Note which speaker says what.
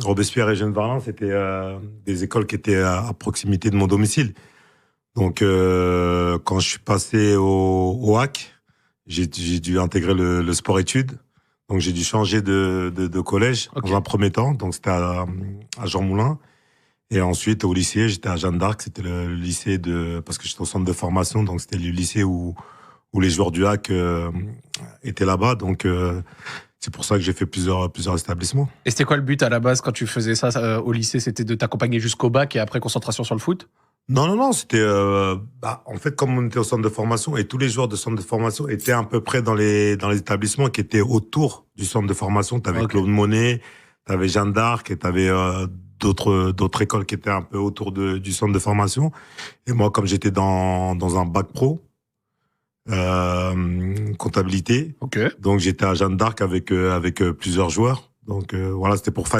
Speaker 1: Robespierre et Jeanne Varlin, c'était des écoles qui étaient à proximité de mon domicile. Donc, quand je suis passé au HAC, j'ai dû intégrer le sport-études. Donc, j'ai dû changer de collège dans un premier temps. Donc, c'était à Jean Moulin. Et ensuite, au lycée, j'étais à Jeanne d'Arc. C'était le lycée parce que j'étais au centre de formation. Donc, c'était le lycée où les joueurs du HAC étaient là-bas. Donc, c'est pour ça que j'ai fait plusieurs établissements.
Speaker 2: Et c'était quoi le but à la base quand tu faisais ça au lycée? C'était de t'accompagner jusqu'au bac et après concentration sur le foot?
Speaker 1: Non, c'était en fait, comme on était au centre de formation et tous les joueurs de centre de formation étaient à peu près dans les établissements qui étaient autour du centre de formation. T'avais Claude Monet, t'avais Jeanne d'Arc et t'avais d'autres écoles qui étaient un peu autour du centre de formation. Et moi, comme j'étais dans un bac pro comptabilité, donc j'étais à Jeanne d'Arc avec plusieurs joueurs. Donc voilà, c'était pour